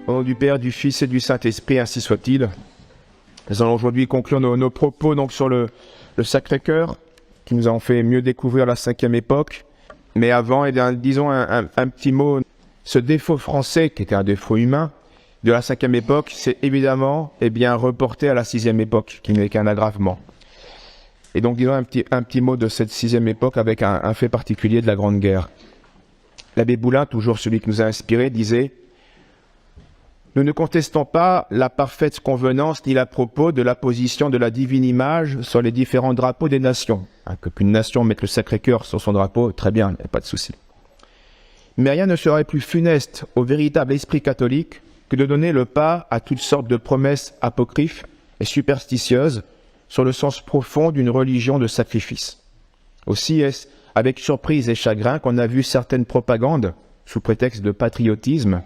Au nom du Père, du Fils et du Saint-Esprit, ainsi soit-il. Nous allons aujourd'hui conclure nos propos donc, sur le Sacré-Cœur, qui nous a fait mieux découvrir la 5e époque. Mais avant, eh bien, disons un petit mot. Ce défaut français, qui était un défaut humain, de la 5e époque, c'est évidemment reporté à la 6e époque, qui n'est qu'un aggravement. Et donc, disons un petit mot de cette 6e époque avec un fait particulier de la Grande Guerre. L'abbé Boulin, toujours celui qui nous a inspirés, disait « Nous ne contestons pas la parfaite convenance ni la propos de la position de la divine image sur les différents drapeaux des nations. Qu'une nation mette le Sacré-Cœur sur son drapeau, très bien, il n'y a pas de souci. Mais rien ne serait plus funeste au véritable esprit catholique que de donner le pas à toutes sortes de promesses apocryphes et superstitieuses sur le sens profond d'une religion de sacrifice. Aussi est-ce avec surprise et chagrin qu'on a vu certaines propagandes, sous prétexte de patriotisme,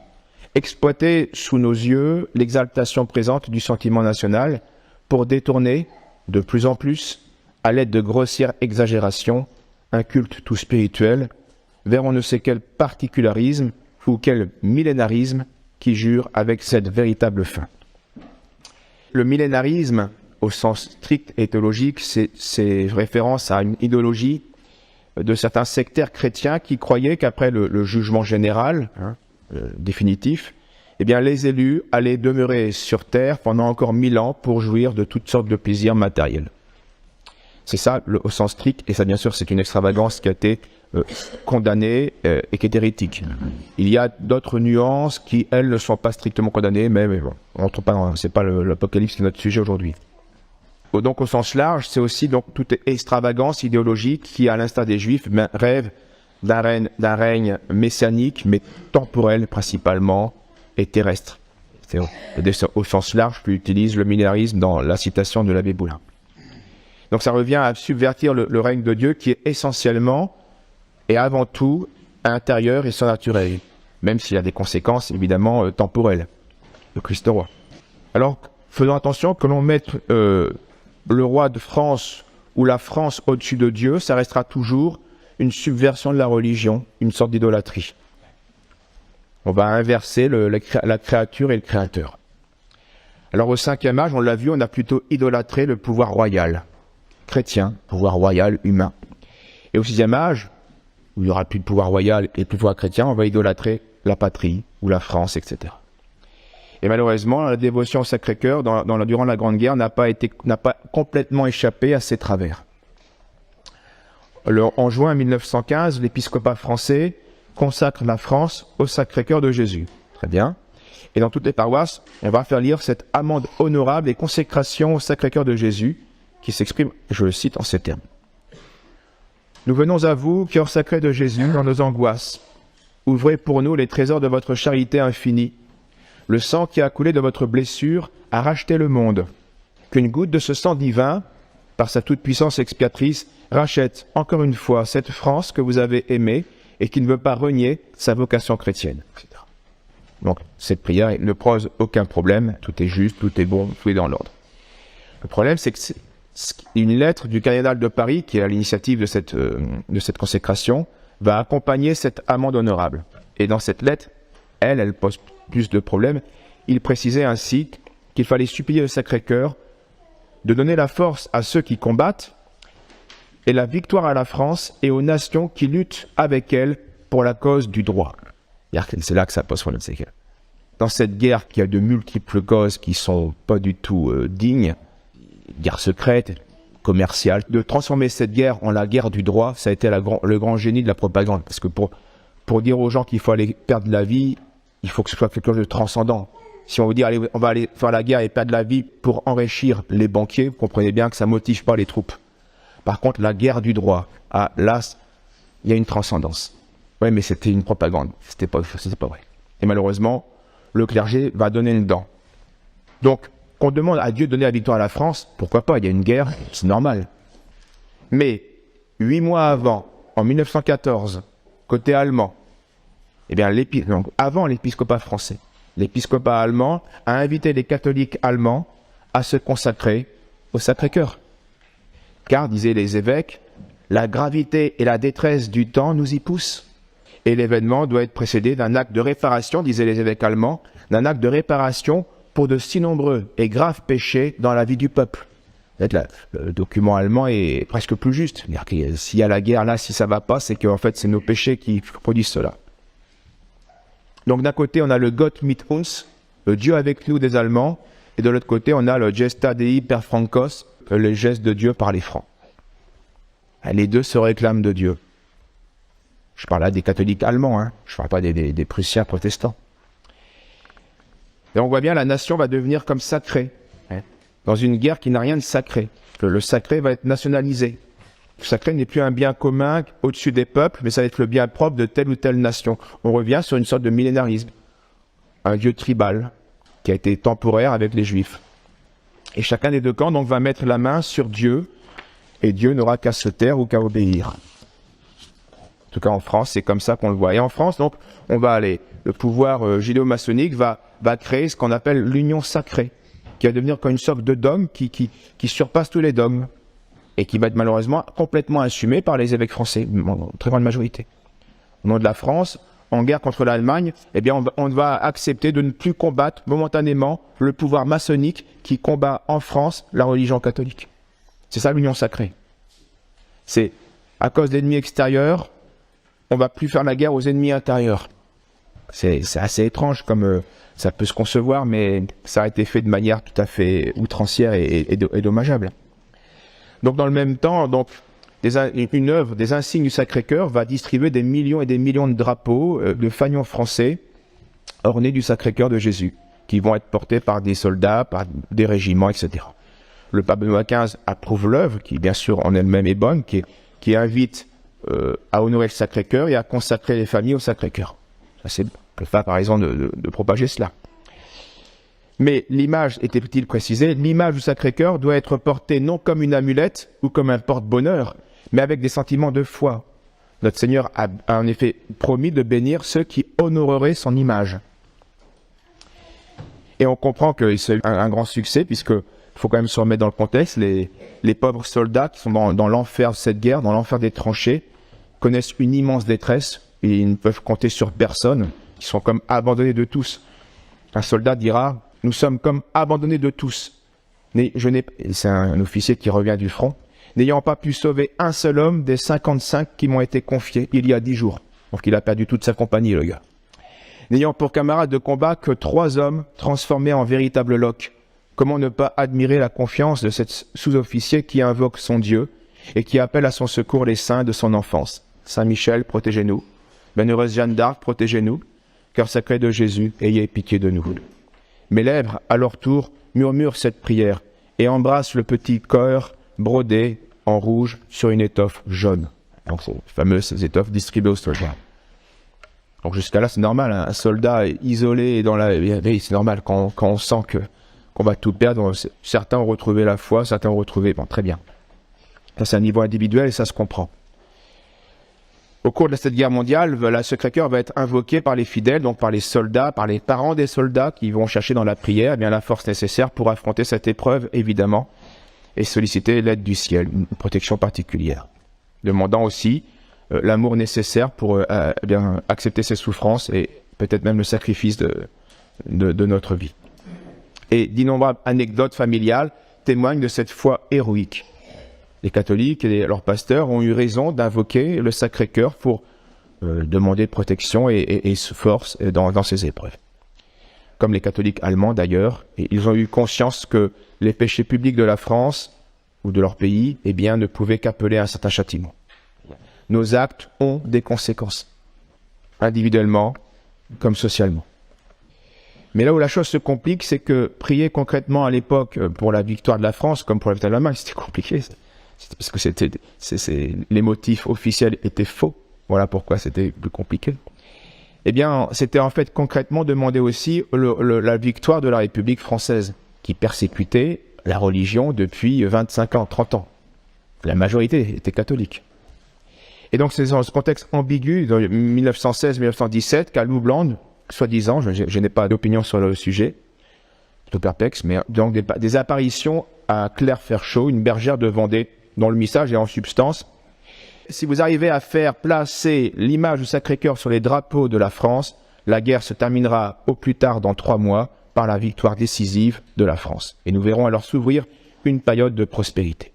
exploiter sous nos yeux l'exaltation présente du sentiment national pour détourner, de plus en plus, à l'aide de grossières exagérations, un culte tout spirituel, vers on ne sait quel particularisme ou quel millénarisme qui jure avec cette véritable fin. Le millénarisme, au sens strict et théologique, c'est référence à une idéologie de certains sectaires chrétiens qui croyaient qu'après le jugement général, définitif, eh bien les élus allaient demeurer sur terre pendant encore 1000 ans pour jouir de toutes sortes de plaisirs matériels. C'est ça au sens strict, et ça bien sûr c'est une extravagance qui a été condamnée et qui est hérétique. Il y a d'autres nuances qui, elles, ne sont pas strictement condamnées, mais bon, on rentre pas dans, c'est pas l'Apocalypse qui est notre sujet aujourd'hui. Donc au sens large, c'est aussi donc toute extravagance idéologique qui, à l'instar des Juifs, rêve d'un règne messianique, mais temporel principalement, et terrestre. Au sens large, je utilise le millénarisme dans la citation de l'abbé Boulin. Donc ça revient à subvertir le règne de Dieu qui est essentiellement et avant tout intérieur et surnaturel, même s'il y a des conséquences évidemment temporelles. Le Christ roi. Alors, faisons attention que l'on mette le roi de France ou la France au-dessus de Dieu, ça restera toujours une subversion de la religion, une sorte d'idolâtrie. On va inverser la créature et le créateur. Alors au 5e âge, on l'a vu, on a plutôt idolâtré le pouvoir royal, chrétien, pouvoir royal, humain. Et au 6e âge, où il n'y aura plus de pouvoir royal et plus de pouvoir chrétien, on va idolâtrer la patrie ou la France, etc. Et malheureusement, la dévotion au Sacré-Cœur durant la Grande Guerre n'a pas complètement échappé à ces travers. En juin 1915, l'épiscopat français consacre la France au Sacré-Cœur de Jésus. Très bien. Et dans toutes les paroisses, on va faire lire cette amende honorable et consécration au Sacré-Cœur de Jésus, qui s'exprime, je le cite en ces termes. « Nous venons à vous, cœur sacré de Jésus, dans nos angoisses. Ouvrez pour nous les trésors de votre charité infinie. Le sang qui a coulé de votre blessure a racheté le monde. Qu'une goutte de ce sang divin, par sa toute-puissance expiatrice, rachète encore une fois cette France que vous avez aimée et qui ne veut pas renier sa vocation chrétienne. » etc. Donc, cette prière ne pose aucun problème, tout est juste, tout est bon, tout est dans l'ordre. Le problème, c'est que c'est une lettre du cardinal de Paris, qui est à l'initiative de cette consécration, va accompagner cette amende honorable. Et dans cette lettre, elle pose plus de problèmes. Il précisait ainsi qu'il fallait supplier le Sacré-Cœur de donner la force à ceux qui combattent et la victoire à la France et aux nations qui luttent avec elle pour la cause du droit. C'est là que ça pose problème. Dans cette guerre qui a de multiples causes qui sont pas du tout dignes, guerre secrète, commerciale, de transformer cette guerre en la guerre du droit, ça a été le grand génie de la propagande. Parce que pour dire aux gens qu'il faut aller perdre la vie, il faut que ce soit quelque chose de transcendant. Si on veut dire, allez, on va aller faire la guerre et perdre la vie pour enrichir les banquiers, vous comprenez bien que ça ne motive pas les troupes. Par contre, la guerre du droit, là, il y a une transcendance. Oui, mais c'était une propagande, c'était pas vrai. Et malheureusement, le clergé va donner le dent. Donc, qu'on demande à Dieu de donner la victoire à la France, pourquoi pas, il y a une guerre, c'est normal. Mais, 8 mois avant, en 1914, côté allemand, eh bien, donc, avant l'épiscopat français, l'épiscopat allemand a invité les catholiques allemands à se consacrer au Sacré-Cœur. Car, disaient les évêques, la gravité et la détresse du temps nous y poussent. Et l'événement doit être précédé d'un acte de réparation, disaient les évêques allemands, d'un acte de réparation pour de si nombreux et graves péchés dans la vie du peuple. Le document allemand est presque plus juste. S'il y a la guerre là, si ça ne va pas, c'est qu'en fait c'est nos péchés qui produisent cela. Donc d'un côté on a le Gott mit uns, le Dieu avec nous des Allemands, et de l'autre côté on a le Gesta Dei per Francos, le geste de Dieu par les Francs. Les deux se réclament de Dieu. Je parle là des catholiques allemands, hein. Je ne parle pas des Prussiens protestants. Et on voit bien la nation va devenir comme sacrée, dans une guerre qui n'a rien de sacré. Le sacré va être nationalisé. Le sacré n'est plus un bien commun au-dessus des peuples, mais ça va être le bien propre de telle ou telle nation. On revient sur une sorte de millénarisme. Un dieu tribal qui a été temporaire avec les Juifs. Et chacun des deux camps donc va mettre la main sur Dieu, et Dieu n'aura qu'à se taire ou qu'à obéir. En tout cas en France, c'est comme ça qu'on le voit. Et en France, donc, on va aller. Le pouvoir judéo-maçonnique va créer ce qu'on appelle l'union sacrée, qui va devenir comme une sorte de dogme qui surpasse tous les dogmes, et qui va être malheureusement complètement assumé par les évêques français, en très grande majorité. Au nom de la France, en guerre contre l'Allemagne, eh bien on va accepter de ne plus combattre momentanément le pouvoir maçonnique qui combat en France la religion catholique. C'est ça l'union sacrée. C'est à cause d'ennemis extérieurs, on ne va plus faire la guerre aux ennemis intérieurs. C'est assez étrange comme ça peut se concevoir, mais ça a été fait de manière tout à fait outrancière et dommageable. Donc dans le même temps, donc, une œuvre des insignes du Sacré-Cœur va distribuer des millions et des millions de drapeaux de fanions français ornés du Sacré-Cœur de Jésus, qui vont être portés par des soldats, par des régiments, etc. Le pape Benoît XV approuve l'œuvre, qui bien sûr en elle-même est bonne, qui invite à honorer le Sacré-Cœur et à consacrer les familles au Sacré-Cœur. Ça, c'est le pape a raison de propager cela. Mais l'image, était-il précisé, l'image du Sacré-Cœur doit être portée non comme une amulette ou comme un porte-bonheur, mais avec des sentiments de foi. Notre Seigneur a en effet promis de bénir ceux qui honoreraient son image. Et on comprend que c'est un grand succès, puisque il faut quand même se remettre dans le contexte, les pauvres soldats qui sont dans l'enfer de cette guerre, dans l'enfer des tranchées, connaissent une immense détresse, et ils ne peuvent compter sur personne, ils sont comme abandonnés de tous. Un soldat dira, nous sommes comme abandonnés de tous. C'est un officier qui revient du front, n'ayant pas pu sauver un seul homme des 55 qui m'ont été confiés il y a 10 jours. Donc il a perdu toute sa compagnie, le gars. N'ayant pour camarade de combat que 3 hommes transformés en véritables loques. Comment ne pas admirer la confiance de cet sous-officier qui invoque son Dieu et qui appelle à son secours les saints de son enfance. Saint Michel, protégez-nous. Bienheureuse Jeanne d'Arc, protégez-nous. Cœur sacré de Jésus, ayez pitié de nous. Mes lèvres, à leur tour, murmurent cette prière et embrassent le petit cœur brodé en rouge sur une étoffe jaune. Donc, ces fameuses étoffes distribuées aux soldats. Donc, jusqu'à là, c'est normal. Hein, un soldat isolé dans la... C'est normal quand on sent qu'on va tout perdre. Certains ont retrouvé la foi, certains ont retrouvé... Bon, très bien. Ça, c'est un niveau individuel et ça se comprend. Au cours de cette guerre mondiale, le Sacré-Cœur va être invoqué par les fidèles, donc par les soldats, par les parents des soldats qui vont chercher dans la prière la force nécessaire pour affronter cette épreuve, évidemment, et solliciter l'aide du ciel, une protection particulière. Demandant aussi l'amour nécessaire pour accepter ses souffrances et peut-être même le sacrifice de notre vie. Et d'innombrables anecdotes familiales témoignent de cette foi héroïque. Les catholiques et leurs pasteurs ont eu raison d'invoquer le Sacré-Cœur pour demander protection et force dans ces épreuves. Comme les catholiques allemands d'ailleurs, ils ont eu conscience que les péchés publics de la France ou de leur pays ne pouvaient qu'appeler à un certain châtiment. Nos actes ont des conséquences, individuellement comme socialement. Mais là où la chose se complique, c'est que prier concrètement à l'époque pour la victoire de la France, comme pour la victoire de l'Allemagne, c'était compliqué. Parce que les motifs officiels étaient faux. Voilà pourquoi c'était plus compliqué. C'était en fait concrètement demander aussi la victoire de la République française, qui persécutait la religion depuis 25 ans, 30 ans. La majorité était catholique. Et donc c'est dans ce contexte ambigu, de 1916-1917, qu'à Loubland, soi-disant, je n'ai pas d'opinion sur le sujet, de perplexe, mais donc des apparitions à Claire Ferchaud, une bergère de Vendée, dont le message est en substance Si vous arrivez à faire placer l'image du Sacré-Cœur sur les drapeaux de la France, la guerre se terminera au plus tard dans 3 mois par la victoire décisive de la France. Et nous verrons alors s'ouvrir une période de prospérité.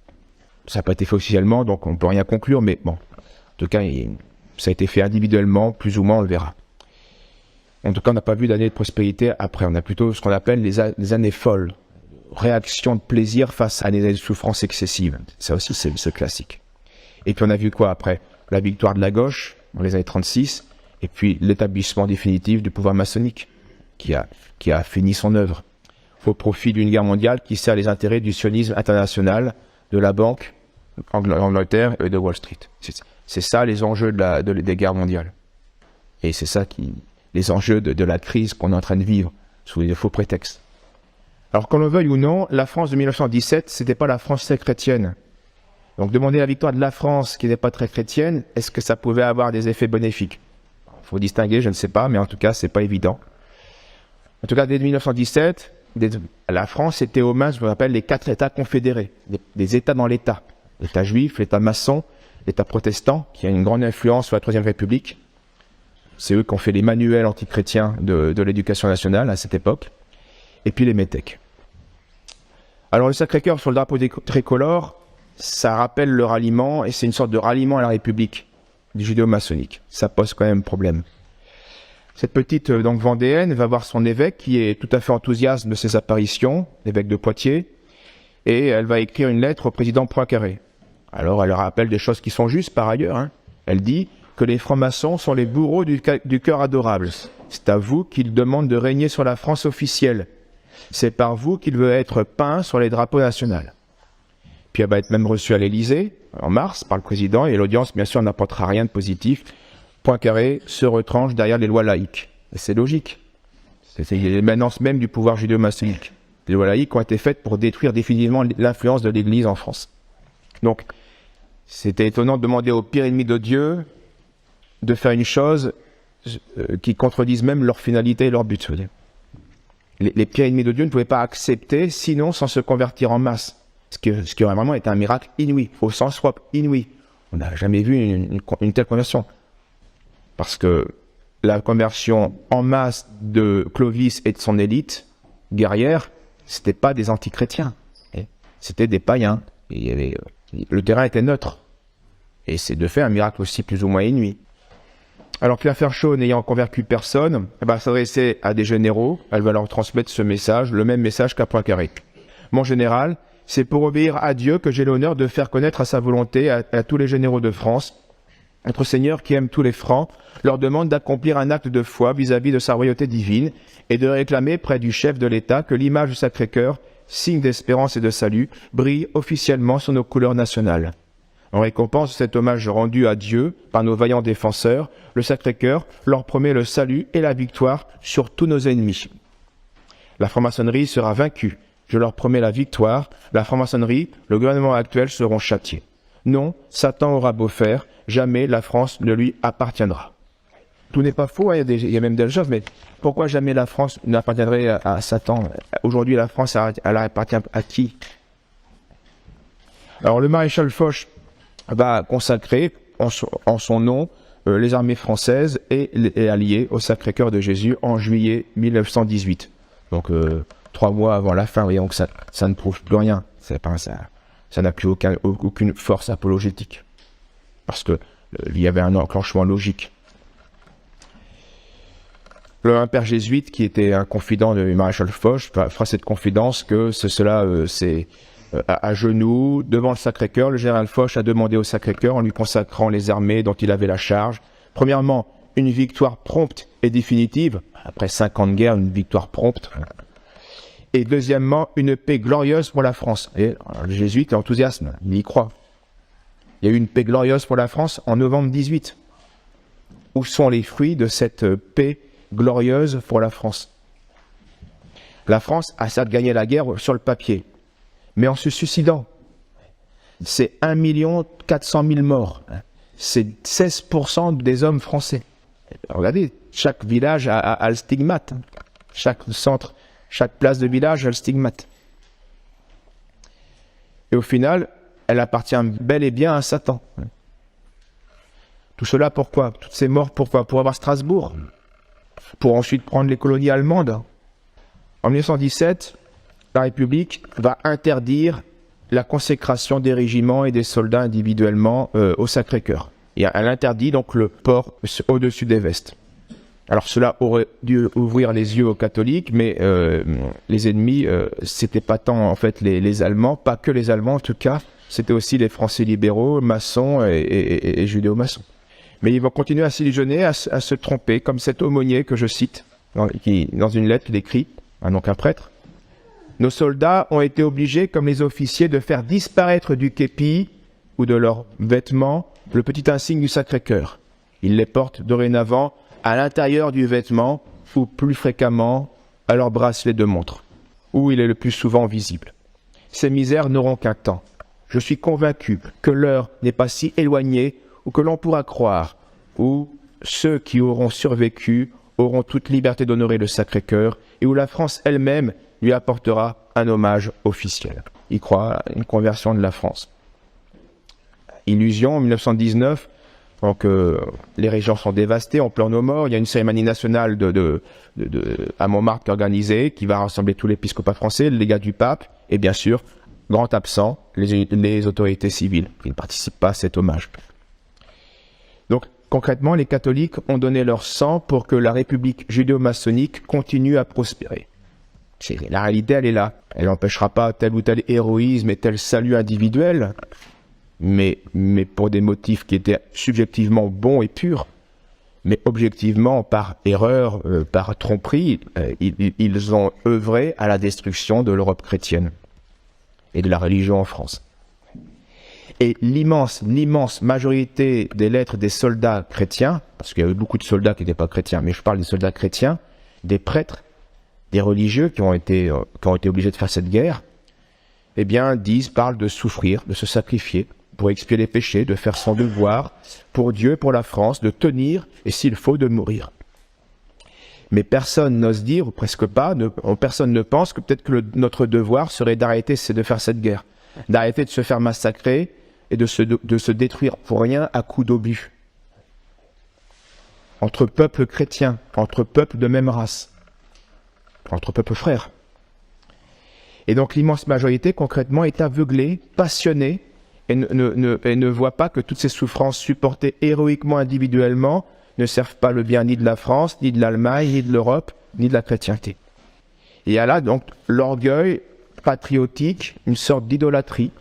Ça n'a pas été fait officiellement, donc on ne peut rien conclure, mais bon, en tout cas, ça a été fait individuellement, plus ou moins, on le verra. En tout cas, on n'a pas vu d'année de prospérité après. On a plutôt ce qu'on appelle les années folles. Réaction de plaisir face à des années de souffrance excessive. Ça aussi, c'est ce classique. Et puis on a vu quoi après? La victoire de la gauche, dans les années 36, et puis l'établissement définitif du pouvoir maçonnique, qui a fini son œuvre, au profit d'une guerre mondiale qui sert les intérêts du sionisme international, de la banque, Angleterre et de Wall Street. C'est ça les enjeux des guerres mondiales. Et c'est ça les enjeux de la crise qu'on est en train de vivre, sous des faux prétextes. Alors qu'on le veuille ou non, la France de 1917, c'était pas la France très chrétienne. Donc demander la victoire de la France, qui n'est pas très chrétienne, est-ce que ça pouvait avoir des effets bénéfiques? Il faut distinguer, je ne sais pas, mais en tout cas, c'est pas évident. En tout cas, dès 1917, la France était aux mains de ce qu'on appelle les 4 États confédérés, des États dans l'État. L'État juif, l'État maçon, l'État protestant, qui a une grande influence sur la Troisième République. C'est eux qui ont fait les manuels antichrétiens de l'éducation nationale à cette époque. Et puis les métèques. Alors le Sacré-Cœur sur le drapeau tricolore, ça rappelle le ralliement, et c'est une sorte de ralliement à la République du judéo-maçonnique. Ça pose quand même problème. Cette petite donc vendéenne va voir son évêque qui est tout à fait enthousiaste de ses apparitions, l'évêque de Poitiers, et elle va écrire une lettre au président Poincaré. Alors elle leur rappelle des choses qui sont justes par ailleurs. Hein. Elle dit que les francs-maçons sont les bourreaux du cœur adorable. C'est à vous qu'ils demandent de régner sur la France officielle. C'est par vous qu'il veut être peint sur les drapeaux nationaux. Puis elle va être même reçue à l'Élysée, en mars, par le président, et l'audience, bien sûr, n'apportera rien de positif. Poincaré se retranche derrière les lois laïques. Et c'est logique. C'est l'émanence même du pouvoir judéo-maçonnique. Les lois laïques ont été faites pour détruire définitivement l'influence de l'Église en France. Donc, c'était étonnant de demander au pire ennemi de Dieu de faire une chose qui contredise même leur finalité et leur but. Les pires ennemis de Dieu ne pouvaient pas accepter, sinon sans se convertir en masse. Ce qui aurait vraiment été un miracle inouï, au sens propre, inouï. On n'a jamais vu une telle conversion. Parce que la conversion en masse de Clovis et de son élite guerrière, c'était pas des antichrétiens. C'était des païens. Et le terrain était neutre. Et c'est de fait un miracle aussi plus ou moins inouï. Alors Pierre Ferchaud, n'ayant convaincu personne, elle va s'adresser à des généraux, elle va leur transmettre ce message, le même message qu'à Poincaré. Mon général, c'est pour obéir à Dieu que j'ai l'honneur de faire connaître à sa volonté à tous les généraux de France. Notre Seigneur, qui aime tous les francs, leur demande d'accomplir un acte de foi vis-à-vis de sa royauté divine et de réclamer près du chef de l'État que l'image du Sacré-Cœur, signe d'espérance et de salut, brille officiellement sur nos couleurs nationales. En récompense de cet hommage rendu à Dieu par nos vaillants défenseurs, le Sacré-Cœur leur promet le salut et la victoire sur tous nos ennemis. La franc-maçonnerie sera vaincue. Je leur promets la victoire. La franc-maçonnerie, le gouvernement actuel seront châtiés. Non, Satan aura beau faire, jamais la France ne lui appartiendra. Tout n'est pas faux, hein, il y a même des choses, mais pourquoi jamais la France n'appartiendrait à Satan? Aujourd'hui, la France, elle appartient à qui? Alors, le maréchal Foch va consacrer en son nom les armées françaises et alliées au Sacré-Cœur de Jésus en juillet 1918. Donc 3 mois avant la fin, voyons que ça ne prouve plus rien. Ça n'a plus aucune force apologétique. Parce qu'il y avait un enclenchement logique. Un père jésuite qui était un confident du maréchal Foch fera cette confidence que c'est à genoux, devant le Sacré-Cœur, le général Foch a demandé au Sacré-Cœur, en lui consacrant les armées dont il avait la charge, premièrement, une victoire prompte et définitive, après 5 ans de guerre, une victoire prompte, et deuxièmement, une paix glorieuse pour la France. Et le jésuite est enthousiaste, il y croit. Il y a eu une paix glorieuse pour la France en novembre 18. Où sont les fruits de cette paix glorieuse pour la France? La France a certes gagné la guerre sur le papier, mais en se suicidant. C'est 1 400 000 morts. C'est 16% des hommes français. Regardez, chaque village a le stigmate. Chaque centre, chaque place de village a le stigmate. Et au final, elle appartient bel et bien à Satan. Tout cela pourquoi? Toutes ces morts pourquoi? Pour avoir Strasbourg, pour ensuite prendre les colonies allemandes. En 1917, la République va interdire la consécration des régiments et des soldats individuellement au Sacré-Cœur. Et elle interdit donc le port au-dessus des vestes. Alors cela aurait dû ouvrir les yeux aux catholiques, mais les ennemis, c'était pas tant en fait les Allemands, pas que les Allemands en tout cas, c'était aussi les Français libéraux, maçons et judéo-maçons. Mais ils vont continuer à s'illusionner, à se tromper, comme cet aumônier que je cite, dans une lettre qu'il écrit, donc un prêtre. Nos soldats ont été obligés, comme les officiers, de faire disparaître du képi ou de leurs vêtements le petit insigne du Sacré-Cœur. Ils les portent dorénavant à l'intérieur du vêtement ou plus fréquemment à leur bracelet de montre, où il est le plus souvent visible. Ces misères n'auront qu'un temps. Je suis convaincu que l'heure n'est pas si éloignée ou que l'on pourra croire, où ceux qui auront survécu auront toute liberté d'honorer le Sacré-Cœur et où la France elle-même lui apportera un hommage officiel. Il croit à une conversion de la France. Illusion, en 1919, donc les régions sont dévastées, on pleure nos morts. Il y a une cérémonie nationale à Montmartre organisée qui va rassembler tout l'épiscopat français, le légat du pape et bien sûr, grand absent, les autorités civiles qui ne participent pas à cet hommage. Donc concrètement, les catholiques ont donné leur sang pour que la République judéo-maçonnique continue à prospérer. La réalité, elle est là. Elle n'empêchera pas tel ou tel héroïsme et tel salut individuel, mais pour des motifs qui étaient subjectivement bons et purs, mais objectivement, par erreur, par tromperie, ils ont œuvré à la destruction de l'Europe chrétienne et de la religion en France. Et l'immense majorité des lettres des soldats chrétiens, parce qu'il y a eu beaucoup de soldats qui n'étaient pas chrétiens, mais je parle des soldats chrétiens, des prêtres, des religieux qui ont été obligés de faire cette guerre, eh bien, parlent de souffrir, de se sacrifier pour expier les péchés, de faire son devoir pour Dieu et pour la France, de tenir et s'il faut de mourir. Mais personne n'ose dire, ou presque pas, personne ne pense que peut-être que notre devoir serait d'arrêter de faire cette guerre, d'arrêter de se faire massacrer et de se détruire pour rien à coups d'obus. Entre peuples chrétiens, entre peuples de même race, entre peuples frères. Et donc l'immense majorité, concrètement, est aveuglée, passionnée, et ne voit pas que toutes ces souffrances supportées héroïquement individuellement ne servent pas le bien ni de la France, ni de l'Allemagne, ni de l'Europe, ni de la chrétienté. Et il y a là donc l'orgueil patriotique, une sorte d'idolâtrie,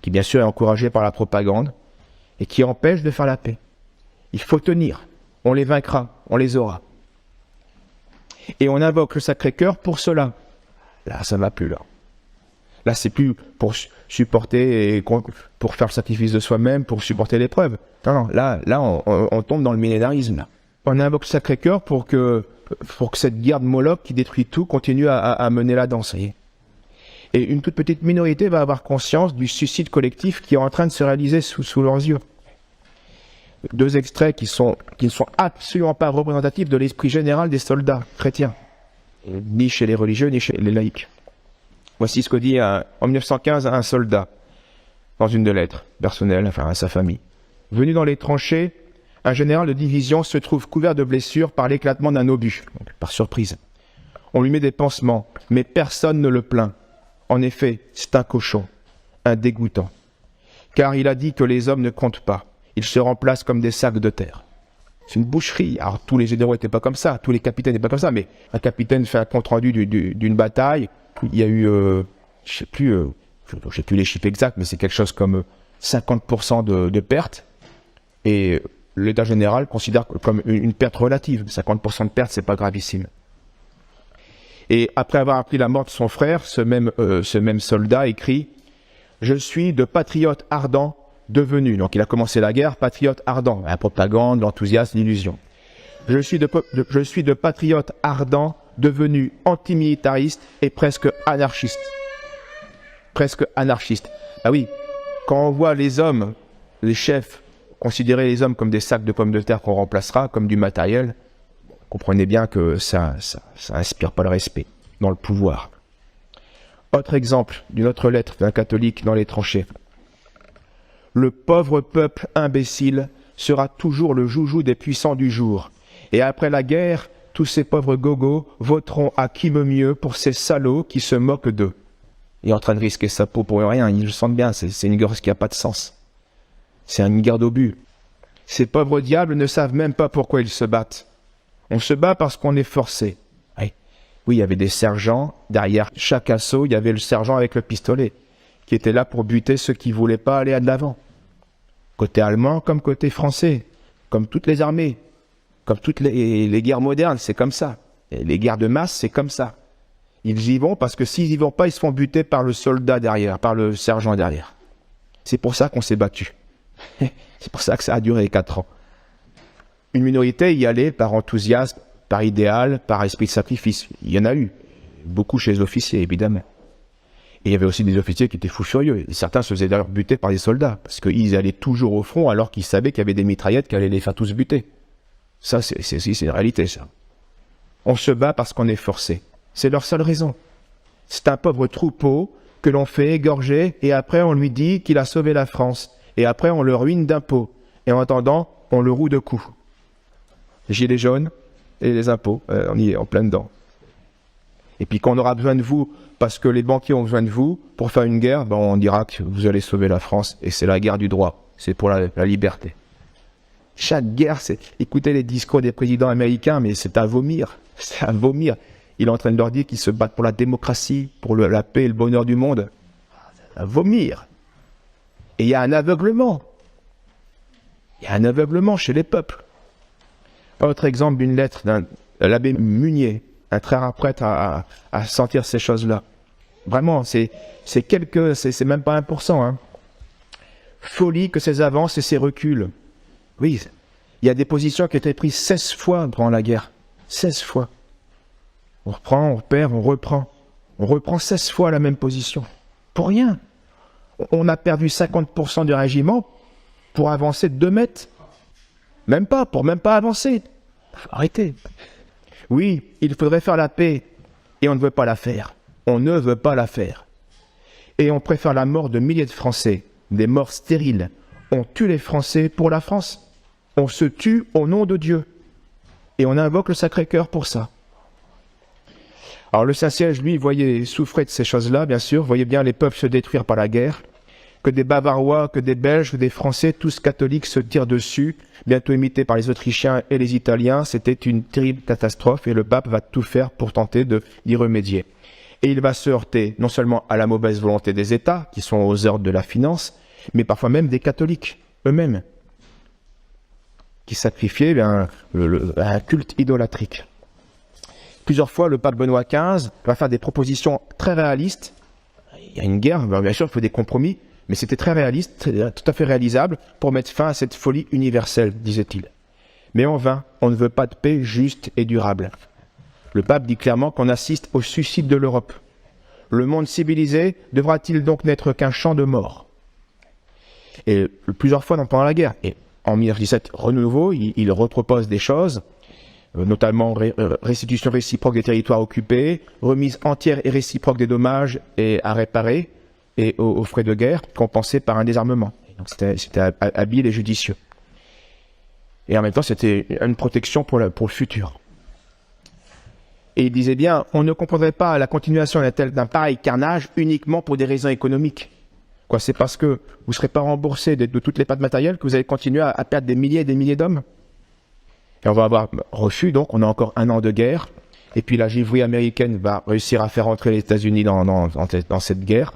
qui bien sûr est encouragée par la propagande, et qui empêche de faire la paix. Il faut tenir, on les vaincra, on les aura. Et on invoque le Sacré-Cœur pour cela. Là, ça ne va plus, là. Là, c'est plus pour supporter et pour faire le sacrifice de soi-même, pour supporter l'épreuve. Non, là, on tombe dans le millénarisme. Là. On invoque le Sacré-Cœur pour que cette guerre de Moloch qui détruit tout continue à mener la danse. Et une toute petite minorité va avoir conscience du suicide collectif qui est en train de se réaliser sous leurs yeux. Deux extraits qui ne sont absolument pas représentatifs de l'esprit général des soldats chrétiens, ni chez les religieux, ni chez les laïcs. Voici ce que dit en 1915 un soldat, dans une de lettres personnelles, enfin à sa famille. Venu dans les tranchées, un général de division se trouve couvert de blessures par l'éclatement d'un obus, donc par surprise. On lui met des pansements, mais personne ne le plaint. En effet, c'est un cochon, un dégoûtant. Car il a dit que les hommes ne comptent pas. Ils se remplacent comme des sacs de terre. C'est une boucherie. Alors, tous les généraux n'étaient pas comme ça, tous les capitaines n'étaient pas comme ça, mais un capitaine fait un compte-rendu d'une bataille. Il y a eu, je sais plus les chiffres exacts, mais c'est quelque chose comme 50% de pertes. Et l'État général considère comme une perte relative. 50% de pertes, c'est pas gravissime. Et après avoir appris la mort de son frère, ce même soldat écrit « Je suis de patriote ardent devenu ». Donc il a commencé la guerre, patriote ardent, la propagande, l'enthousiasme, l'illusion. Je suis de patriote ardent devenu antimilitariste et presque anarchiste. Presque anarchiste. Ah oui, quand on voit les hommes, les chefs, considérer les hommes comme des sacs de pommes de terre qu'on remplacera, comme du matériel, comprenez bien que ça inspire pas le respect dans le pouvoir. Autre exemple d'une autre lettre d'un catholique dans les tranchées. Le pauvre peuple imbécile sera toujours le joujou des puissants du jour. Et après la guerre, tous ces pauvres gogos voteront à qui veut mieux pour ces salauds qui se moquent d'eux. Il est en train de risquer sa peau pour rien, ils le sentent bien, c'est une guerre qui n'a pas de sens. C'est une guerre d'obus. Ces pauvres diables ne savent même pas pourquoi ils se battent. On se bat parce qu'on est forcé. Oui, il y avait des sergents, derrière chaque assaut, il y avait le sergent avec le pistolet, qui était là pour buter ceux qui ne voulaient pas aller de l'avant. Côté allemand comme côté français, comme toutes les armées, comme toutes les guerres modernes, c'est comme ça. Et les guerres de masse, c'est comme ça. Ils y vont parce que s'ils n'y vont pas, ils se font buter par le soldat derrière, par le sergent derrière. C'est pour ça qu'on s'est battu. C'est pour ça que ça a duré 4 ans. Une minorité y allait par enthousiasme, par idéal, par esprit de sacrifice. Il y en a eu. Beaucoup chez les officiers, évidemment. Et il y avait aussi des officiers qui étaient fous furieux. Et certains se faisaient d'ailleurs buter par des soldats, parce qu'ils allaient toujours au front alors qu'ils savaient qu'il y avait des mitraillettes qui allaient les faire tous buter. Ça, c'est une réalité, ça. On se bat parce qu'on est forcé. C'est leur seule raison. C'est un pauvre troupeau que l'on fait égorger et après on lui dit qu'il a sauvé la France. Et après on le ruine d'impôts. Et en attendant, on le roue de coups. Les gilets jaunes et les impôts, on y est en plein dedans. Et puis quand on aura besoin de vous, parce que les banquiers ont besoin de vous, pour faire une guerre, ben on dira que vous allez sauver la France. Et c'est la guerre du droit. C'est pour la liberté. Chaque guerre, c'est... Écoutez les discours des présidents américains, mais c'est à vomir. C'est à vomir. Il est en train de leur dire qu'ils se battent pour la démocratie, pour la paix et le bonheur du monde. À vomir. Et il y a un aveuglement. Il y a un aveuglement chez les peuples. Autre exemple d'une lettre de l'abbé Munier, un très rare prêtre à sentir ces choses-là. Vraiment, c'est même pas 1%. Hein. Folie que ces avances et ces reculs. Oui, il y a des positions qui ont été prises 16 fois pendant la guerre. 16 fois. On reprend, on perd, on reprend. On reprend 16 fois la même position. Pour rien. On a perdu 50% du régiment pour avancer de 2 mètres. Même pas avancer. Arrêtez. Oui, il faudrait faire la paix. Et on ne veut pas la faire. On ne veut pas la faire. Et on préfère la mort de milliers de Français. Des morts stériles. On tue les Français pour la France. On se tue au nom de Dieu. Et on invoque le Sacré-Cœur pour ça. Alors le Saint-Siège, lui, souffrait de ces choses-là, bien sûr. Voyait bien les peuples se détruire par la guerre. Que des Bavarois, que des Belges, que des Français, tous catholiques se tirent dessus, bientôt imités par les Autrichiens et les Italiens. C'était une terrible catastrophe et le pape va tout faire pour tenter d'y remédier. Et il va se heurter non seulement à la mauvaise volonté des États, qui sont aux ordres de la finance, mais parfois même des catholiques eux-mêmes, qui sacrifiaient un culte idolâtrique. Plusieurs fois, le pape Benoît XV va faire des propositions très réalistes. Il y a une guerre, bien sûr, il faut des compromis, mais c'était très réaliste, tout à fait réalisable, pour mettre fin à cette folie universelle, disait-il. Mais en vain, on ne veut pas de paix juste et durable. Le pape dit clairement qu'on assiste au suicide de l'Europe. Le monde civilisé devra-t-il donc n'être qu'un champ de mort? Et plusieurs fois pendant la guerre, et en 1917, renouveau, il repropose des choses, notamment restitution réciproque des territoires occupés, remise entière et réciproque des dommages à réparer, et aux frais de guerre, compensés par un désarmement. Donc c'était habile et judicieux. Et en même temps, c'était une protection pour le futur. Et il disait bien, on ne comprendrait pas la continuation d'un pareil carnage uniquement pour des raisons économiques. C'est parce que vous ne serez pas remboursé de toutes les pertes matérielles que vous allez continuer à perdre des milliers et des milliers d'hommes. Et on va avoir refus, donc on a encore 1 an de guerre. Et puis la givrerie américaine va réussir à faire entrer les États-Unis dans cette guerre.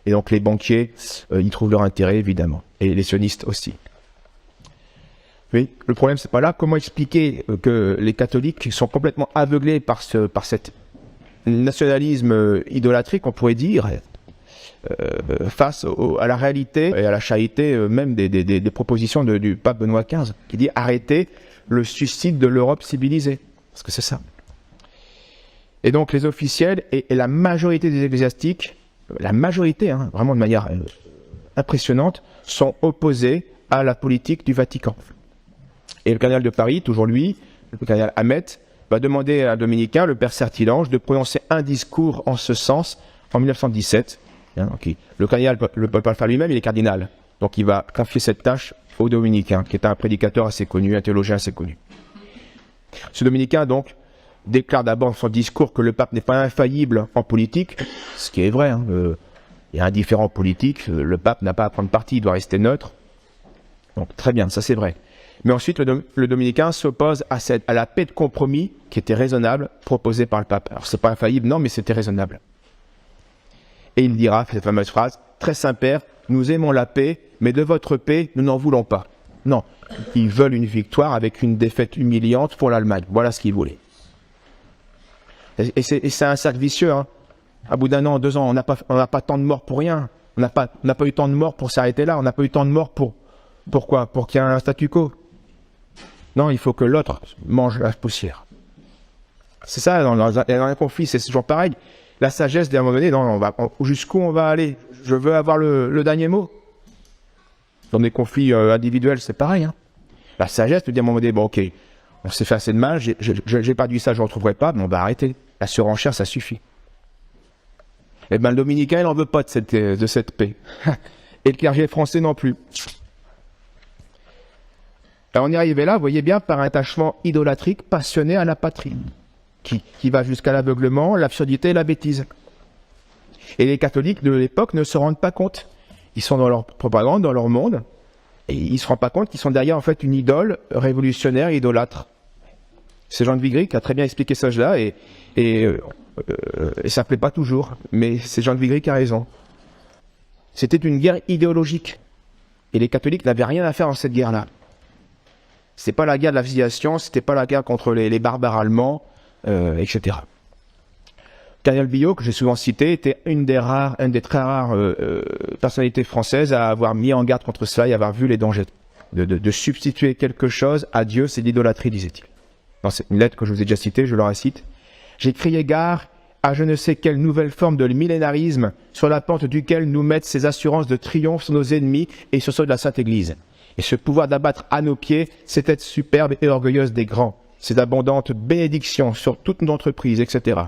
Et donc les banquiers, ils trouvent leur intérêt, évidemment. Et les sionistes aussi. Oui, le problème, c'est pas là. Comment expliquer que les catholiques sont complètement aveuglés par cet nationalisme idolâtrique, on pourrait dire, face à la réalité et à la charité même des propositions du pape Benoît XV, qui dit arrêtez le suicide de l'Europe civilisée. Parce que c'est ça. Et donc les officiels et la majorité des ecclésiastiques, la majorité, vraiment de manière impressionnante, sont opposés à la politique du Vatican. Et le cardinal de Paris, toujours lui, le cardinal Hamet, va demander à un dominicain, le père Sertilange, de prononcer un discours en ce sens en 1917. Donc, le cardinal ne peut pas le faire lui-même, il est cardinal. Donc il va confier cette tâche aux dominicains, qui était un prédicateur assez connu, un théologien assez connu. Ce dominicain, donc, déclare d'abord dans son discours que le pape n'est pas infaillible en politique, ce qui est vrai. Il y a un différend politique, le pape n'a pas à prendre parti, il doit rester neutre. Donc très bien, ça c'est vrai. Mais ensuite, le dominicain s'oppose à la paix de compromis qui était raisonnable, proposée par le pape. Alors c'est pas infaillible, non, mais c'était raisonnable. Et il dira, cette fameuse phrase, « Très Saint-Père, nous aimons la paix, mais de votre paix, nous n'en voulons pas. » Non, ils veulent une victoire avec une défaite humiliante pour l'Allemagne. Voilà ce qu'ils voulaient. Et c'est un cercle vicieux. Hein. À bout d'un an, 2 ans, on n'a pas tant de morts pour rien. On n'a pas eu tant de morts pour s'arrêter là. On n'a pas eu tant de morts pourquoi? Pour qu'il y ait un statu quo. Non, il faut que l'autre mange la poussière. C'est ça, dans un conflit, c'est toujours pareil. La sagesse, d'un moment donné, jusqu'où on va aller? Je veux avoir le dernier mot. Dans des conflits individuels, c'est pareil. Hein. La sagesse, te dit à un moment donné, bon, ok, on s'est fait assez de mal, j'ai perdu ça, je ne retrouverai pas, mais on va arrêter. La surenchère, ça suffit. Eh bien, le dominicain, il n'en veut pas de cette paix. Et le clergé français non plus. Alors, on y arrivait là, vous voyez bien, par un attachement idolâtrique passionné à la patrie, qui va jusqu'à l'aveuglement, l'absurdité et la bêtise. Et les catholiques de l'époque ne se rendent pas compte. Ils sont dans leur propagande, dans leur monde, et ils ne se rendent pas compte qu'ils sont derrière en fait une idole révolutionnaire, idolâtre. C'est Jean de Vigry qui a très bien expliqué ça là, et ça ne plaît pas toujours, mais c'est Jean de Vigry qui a raison. C'était une guerre idéologique, et les catholiques n'avaient rien à faire dans cette guerre-là. C'était pas la guerre de la civilisation, c'était pas la guerre contre les barbares allemands, etc. Cardinal Billot, que j'ai souvent cité, était une des très rares personnalités françaises à avoir mis en garde contre cela et avoir vu les dangers. De substituer quelque chose à Dieu, c'est l'idolâtrie, disait-il. Dans cette lettre que je vous ai déjà citée, je la récite. « J'ai crié gare à je ne sais quelle nouvelle forme de millénarisme sur la pente duquel nous mettent ces assurances de triomphe sur nos ennemis et sur ceux de la Sainte Église. Et ce pouvoir d'abattre à nos pieds cette tête superbe et orgueilleuse des grands, ces abondantes bénédictions sur toute notre entreprise, etc. »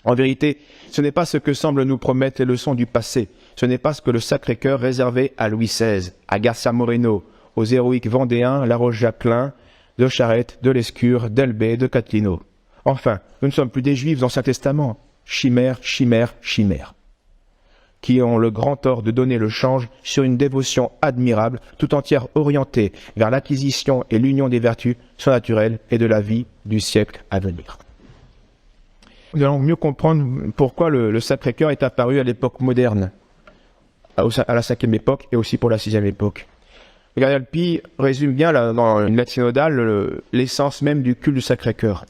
En vérité, ce n'est pas ce que semblent nous promettre les leçons du passé. Ce n'est pas ce que le Sacré-Cœur réservait à Louis XVI, à Garcia Moreno, aux héroïques vendéens Laroche-Jacquelin, de Charette, de Lescure, d'Elbé, de Catlino. Enfin, nous ne sommes plus des Juifs d'Ancien Testament. Chimère, chimère, chimère. Qui ont le grand tort de donner le change sur une dévotion admirable, tout entière orientée vers l'acquisition et l'union des vertus surnaturelles et de la vie du siècle à venir. Nous allons mieux comprendre pourquoi le Sacré-Cœur est apparu à l'époque moderne, à la 5e époque et aussi pour la 6e époque. Le cardinal Pie résume bien dans une lettre synodale l'essence même du culte du Sacré-Cœur.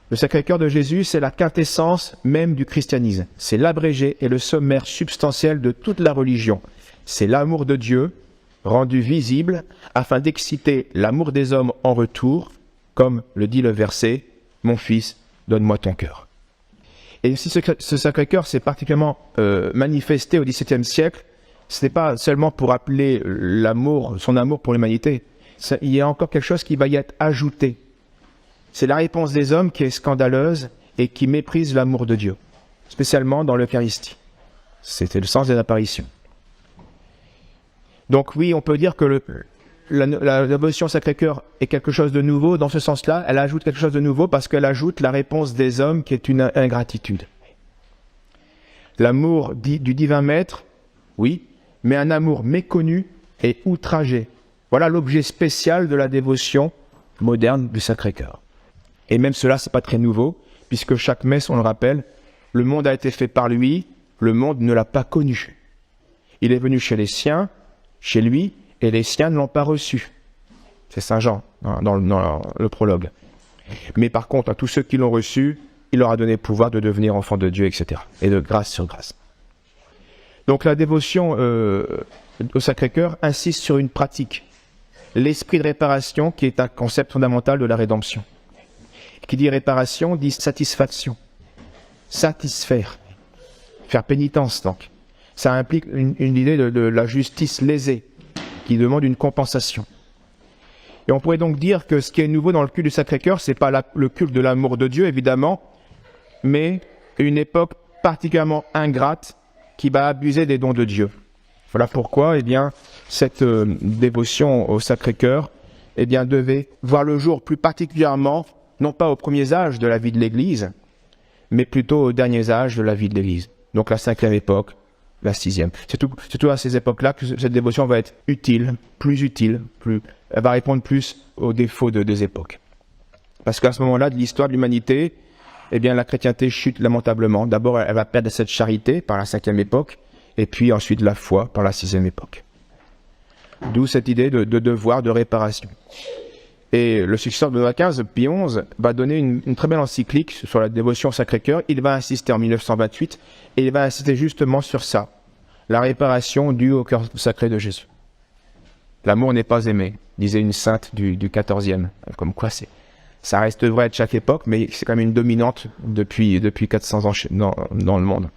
Le Sacré-Cœur de Jésus, c'est la quintessence même du christianisme. C'est l'abrégé et le sommaire substantiel de toute la religion. C'est l'amour de Dieu rendu visible afin d'exciter l'amour des hommes en retour, comme le dit le verset « Mon fils, donne-moi ton cœur ». Et si ce Sacré-Cœur s'est particulièrement manifesté au XVIIe siècle, ce n'est pas seulement pour appeler son amour pour l'humanité. Il y a encore quelque chose qui va y être ajouté. C'est la réponse des hommes qui est scandaleuse et qui méprise l'amour de Dieu, spécialement dans l'Eucharistie. C'était le sens des apparitions. Donc oui, on peut dire que la dévotion Sacré-Cœur est quelque chose de nouveau. Dans ce sens-là, elle ajoute quelque chose de nouveau parce qu'elle ajoute la réponse des hommes qui est une ingratitude. L'amour du divin maître, oui, mais un amour méconnu et outragé. Voilà l'objet spécial de la dévotion moderne du Sacré-Cœur. Et même cela, c'est pas très nouveau, puisque chaque messe, on le rappelle, le monde a été fait par lui, le monde ne l'a pas connu. Il est venu chez les siens, chez lui, et les siens ne l'ont pas reçu. C'est Saint Jean, dans le prologue. Mais par contre, à tous ceux qui l'ont reçu, il leur a donné pouvoir de devenir enfants de Dieu, etc. Et de grâce sur grâce. Donc la dévotion au Sacré-Cœur insiste sur une pratique. L'esprit de réparation qui est un concept fondamental de la rédemption. Qui dit réparation dit satisfaction. Satisfaire. Faire pénitence donc. Ça implique une idée de la justice lésée qui demande une compensation. Et on pourrait donc dire que ce qui est nouveau dans le culte du Sacré-Cœur, c'est pas le culte de l'amour de Dieu évidemment, mais une époque particulièrement ingrate qui va abuser des dons de Dieu. Voilà pourquoi, eh bien, cette dévotion au Sacré-Cœur, eh bien, devait voir le jour plus particulièrement, non pas aux premiers âges de la vie de l'Église, mais plutôt aux derniers âges de la vie de l'Église. Donc la 5e époque, la 6e. C'est tout à ces époques-là que cette dévotion va être utile, elle va répondre plus aux défauts de deux époques. Parce qu'à ce moment-là de l'histoire de l'humanité, eh bien, la chrétienté chute lamentablement. D'abord, elle va perdre cette charité par la 5e époque, et puis ensuite la foi par la 6e époque. D'où cette idée de devoir de réparation. Et le successeur de Benoît XV, Pie XI, va donner une très belle encyclique sur la dévotion au Sacré-Cœur. Il va insister en 1928, et il va insister justement sur ça, la réparation due au cœur sacré de Jésus. L'amour n'est pas aimé, disait une sainte du XIVe. Comme quoi, ça reste vrai de chaque époque, mais c'est quand même une dominante depuis 400 ans dans le monde.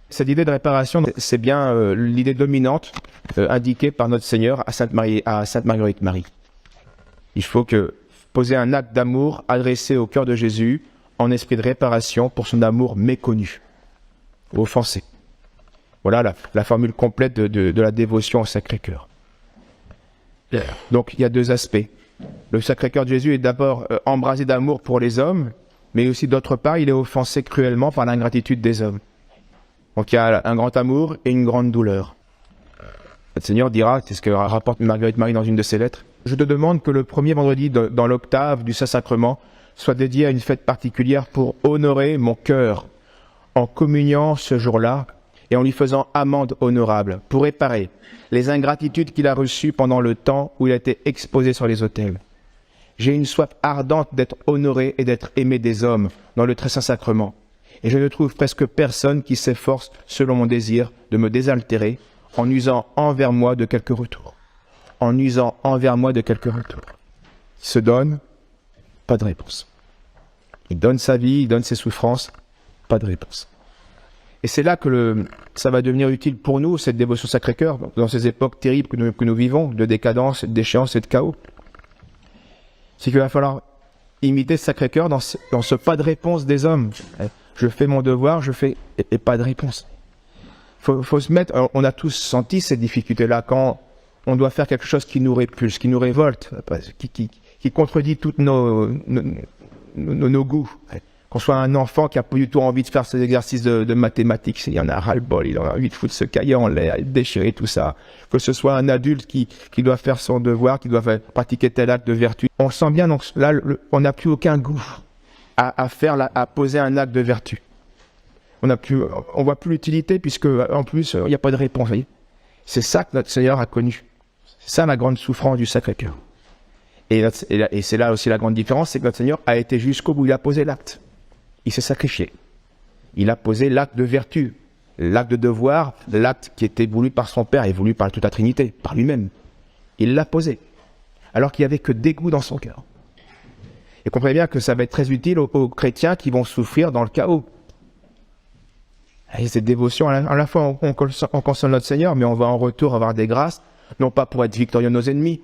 Cette idée de réparation, c'est bien l'idée dominante indiquée par notre Seigneur à Sainte Marguerite Marie. Il faut poser un acte d'amour adressé au cœur de Jésus en esprit de réparation pour son amour méconnu, offensé. Voilà la formule complète de la dévotion au Sacré-Cœur. Donc il y a deux aspects. Le Sacré-Cœur de Jésus est d'abord embrasé d'amour pour les hommes, mais aussi d'autre part, il est offensé cruellement par l'ingratitude des hommes. Donc il y a un grand amour et une grande douleur. Le Seigneur dira, c'est ce que rapporte Marguerite Marie dans une de ses lettres, « Je te demande que le premier vendredi dans l'octave du Saint-Sacrement soit dédié à une fête particulière pour honorer mon cœur, en communiant ce jour-là et en lui faisant amende honorable, pour réparer les ingratitudes qu'il a reçues pendant le temps où il a été exposé sur les autels. J'ai une soif ardente d'être honoré et d'être aimé des hommes dans le très saint sacrement, et je ne trouve presque personne qui s'efforce, selon mon désir, de me désaltérer en usant envers moi de quelques retours. Il se donne, pas de réponse. Il donne sa vie, il donne ses souffrances, pas de réponse. Et c'est là que ça va devenir utile pour nous, cette dévotion Sacré-Cœur, dans ces époques terribles que nous vivons, de décadence, d'échéance et de chaos. C'est qu'il va falloir imiter ce Sacré-Cœur dans ce pas de réponse des hommes. Je fais mon devoir, et pas de réponse. Faut se mettre, on a tous senti ces difficultés-là quand on doit faire quelque chose qui nous répulse, qui nous révolte, qui contredit tous nos goûts. Qu'on soit un enfant qui n'a pas du tout envie de faire ces exercices de mathématiques, il y en a ras-le-bol, il en a envie de foutre ce cahier en l'air, de déchirer tout ça. Que ce soit un adulte qui doit faire son devoir, qui doit pratiquer tel acte de vertu. On sent bien, donc là, on n'a plus aucun goût à poser un acte de vertu. On voit plus l'utilité puisque, en plus, il n'y a pas de réponse. C'est ça que notre Seigneur a connu. C'est ça la grande souffrance du Sacré-Cœur. Et c'est là aussi la grande différence, c'est que notre Seigneur a été jusqu'au bout, il a posé l'acte. Il s'est sacrifié. Il a posé l'acte de vertu, l'acte de devoir, l'acte qui était voulu par son Père et voulu par toute la Trinité, par lui-même. Il l'a posé, alors qu'il n'y avait que dégoût dans son cœur. Et comprenez bien que ça va être très utile aux chrétiens qui vont souffrir dans le chaos. Et cette dévotion, à la fois on console notre Seigneur, mais on va en retour avoir des grâces, non pas pour être victorieux de nos ennemis,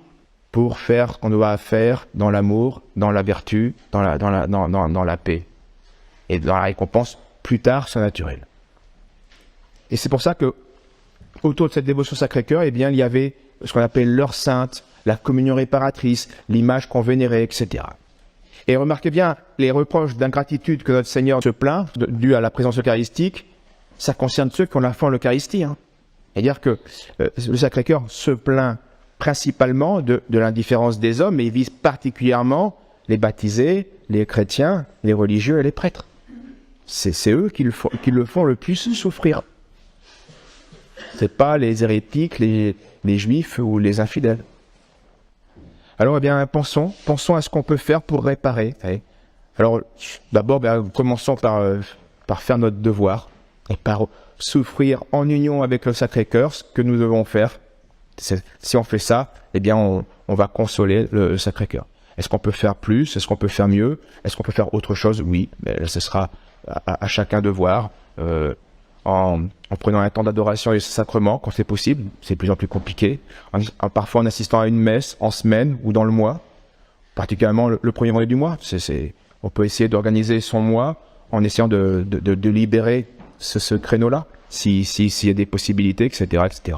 pour faire ce qu'on doit faire dans l'amour, dans la vertu, dans la paix. Et dans la récompense, plus tard, surnaturelle. Et c'est pour ça que, autour de cette dévotion Sacré-Cœur, eh bien, il y avait ce qu'on appelle l'heure sainte, la communion réparatrice, l'image qu'on vénérait, etc. Et remarquez bien, les reproches d'ingratitude que notre Seigneur se plaint, dû à la présence eucharistique, ça concerne ceux qui ont la foi en l'Eucharistie. C'est-à-dire que le Sacré-Cœur se plaint principalement de l'indifférence des hommes, mais il vise particulièrement les baptisés, les chrétiens, les religieux et les prêtres. C'est eux qui le font le plus souffrir. C'est pas les hérétiques, les juifs ou les infidèles. Alors, eh bien, pensons à ce qu'on peut faire pour réparer. Alors, d'abord, commençons par faire notre devoir et par souffrir en union avec le Sacré-Cœur, ce que nous devons faire. Si on fait ça, eh bien, on va consoler le Sacré-Cœur. Est-ce qu'on peut faire plus? Est-ce qu'on peut faire mieux? Est-ce qu'on peut faire autre chose? Oui, mais ce sera à chacun de voir. En prenant un temps d'adoration et sacrement, quand c'est possible, c'est de plus en plus compliqué. Parfois en assistant à une messe en semaine ou dans le mois, particulièrement le premier vendredi du mois. On peut essayer d'organiser son mois en essayant de libérer ce créneau-là, s'il y a des possibilités, etc., etc.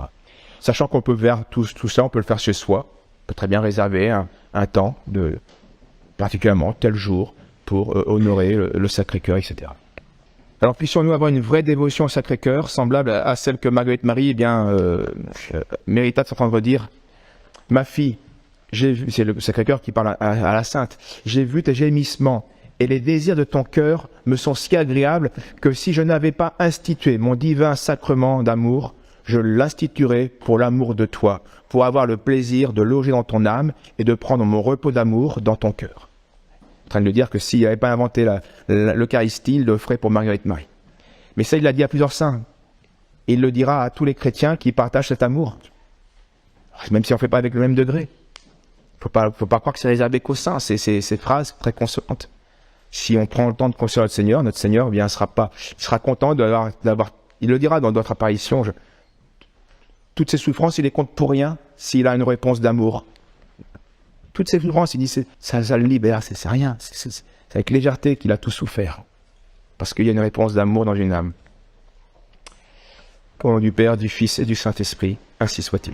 sachant qu'on peut faire tout ça, on peut le faire chez soi. On peut très bien réserver un temps, particulièrement tel jour, pour honorer le Sacré-Cœur, etc. Alors puissions-nous avoir une vraie dévotion au Sacré-Cœur, semblable à celle que Marguerite Marie mérita de s'entendre dire « Ma fille, j'ai vu, c'est le Sacré-Cœur qui parle à la Sainte, j'ai vu tes gémissements et les désirs de ton cœur me sont si agréables que si je n'avais pas institué mon divin sacrement d'amour, je l'instituerai pour l'amour de toi, pour avoir le plaisir de loger dans ton âme et de prendre mon repos d'amour dans ton cœur. » En train de lui dire que s'il n'avait pas inventé l'Eucharistie, il le ferait pour Marguerite Marie. Mais ça, il l'a dit à plusieurs saints. Et il le dira à tous les chrétiens qui partagent cet amour. Même si on ne fait pas avec le même degré. Faut pas croire que c'est réservé qu'aux saints, ces phrases très consolantes. Si on prend le temps de consoler notre Seigneur, bien, il sera content d'avoir, il le dira dans d'autres apparitions, toutes ces souffrances, il les compte pour rien s'il a une réponse d'amour. Toutes ces souffrances, il dit, ça le libère, c'est rien. C'est avec légèreté qu'il a tout souffert. Parce qu'il y a une réponse d'amour dans une âme. Au nom du Père, du Fils et du Saint-Esprit, ainsi soit-il.